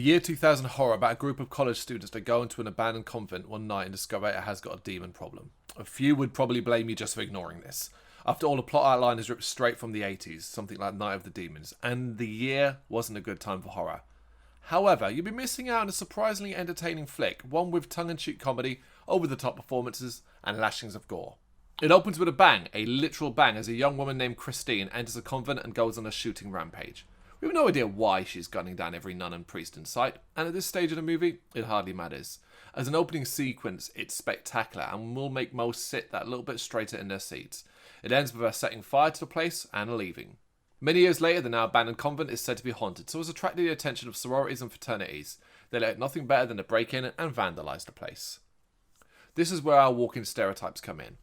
year 2000 horror about a group of college students that go into an abandoned convent one night and discover it has got a demon problem. A few would probably blame you just for ignoring this. After all, the plot outline is ripped straight from the 80s, something like Night of the Demons, and the year wasn't a good time for horror. However, you'd be missing out on a surprisingly entertaining flick, one with tongue-in-cheek comedy, over-the-top performances, and lashings of gore. It opens with a bang, a literal bang, as a young woman named Christine enters a convent and goes on a shooting rampage. We have no idea why she's gunning down every nun and priest in sight, and at this stage of the movie, it hardly matters. As an opening sequence, it's spectacular and will make most sit that little bit straighter in their seats. It ends with her setting fire to the place and leaving. Many years later, the now abandoned convent is said to be haunted, so it's attracted the attention of sororities and fraternities. They let nothing better than to break in and vandalise the place. This is where our walking stereotypes come in.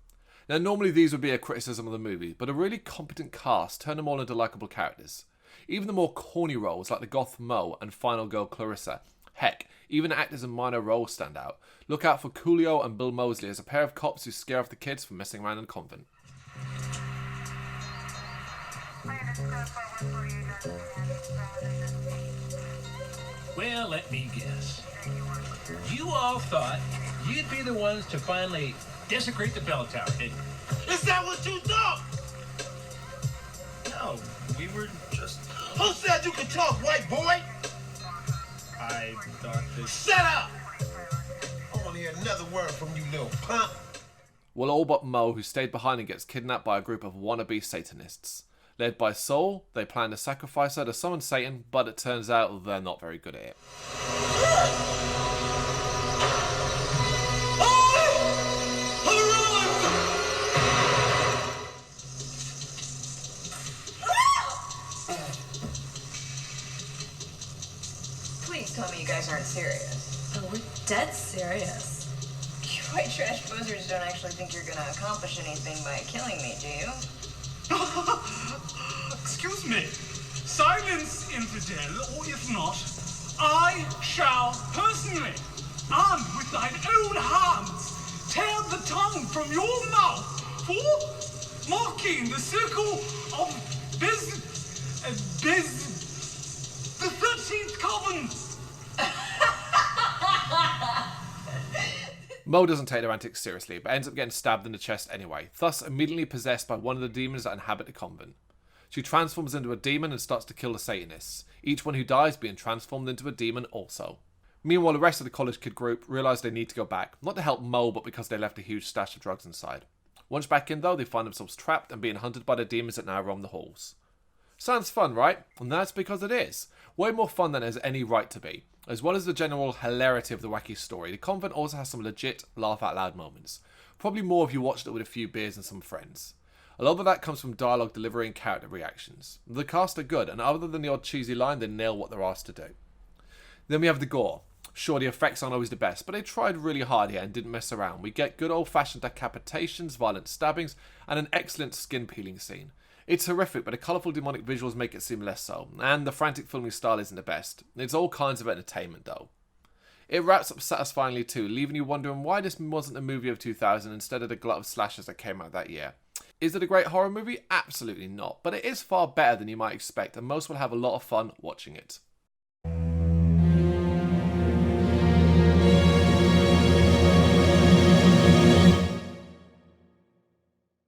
Now, normally these would be a criticism of the movie, but a really competent cast turned them all into likeable characters. Even the more corny roles like the goth Mo and final girl Clarissa. Heck, even actors in minor roles stand out. Look out for Coolio and Bill Moseley as a pair of cops who scare off the kids from messing around in the convent. Well, let me guess. You all thought you'd be the ones to finally desecrate the bell tower, didn't you? Is that what you thought? No, we were just... Who said you could talk, white boy? I thought that... Shut up! I want to hear another word from you, little punk. Well, all but Mo, who stayed behind and gets kidnapped by a group of wannabe Satanists. Led by Soul, they plan to sacrifice her to summon Satan, but it turns out they're not very good at it. Please tell me you guys aren't serious. Oh, we're dead serious. You white trash posers don't actually think you're gonna accomplish anything by killing me, do you? Excuse me. Silence, infidel, or if not, I shall personally, and with thine own hands, tear the tongue from your mouth for mocking the circle of the 13th Coven. Mo doesn't take their antics seriously, but ends up getting stabbed in the chest anyway, thus immediately possessed by one of the demons that inhabit the convent. She transforms into a demon and starts to kill the Satanists, each one who dies being transformed into a demon also. Meanwhile, the rest of the college kid group realise they need to go back, not to help Mo, but because they left a huge stash of drugs inside. Once back in though, they find themselves trapped and being hunted by the demons that now roam the halls. Sounds fun, right? And that's because it is. Way more fun than it has any right to be. As well as the general hilarity of the wacky story, the convent also has some legit laugh-out-loud moments. Probably more if you watched it with a few beers and some friends. A lot of that comes from dialogue delivery and character reactions. The cast are good, and other than the odd cheesy line, they nail what they're asked to do. Then we have the gore. Sure, the effects aren't always the best, but they tried really hard here and didn't mess around. We get good old-fashioned decapitations, violent stabbings, and an excellent skin-peeling scene. It's horrific, but the colourful demonic visuals make it seem less so, and the frantic filming style isn't the best. It's all kinds of entertainment though. It wraps up satisfyingly too, leaving you wondering why this wasn't a movie of 2000 instead of the glut of slashers that came out that year. Is it a great horror movie? Absolutely not, but it is far better than you might expect, and most will have a lot of fun watching it.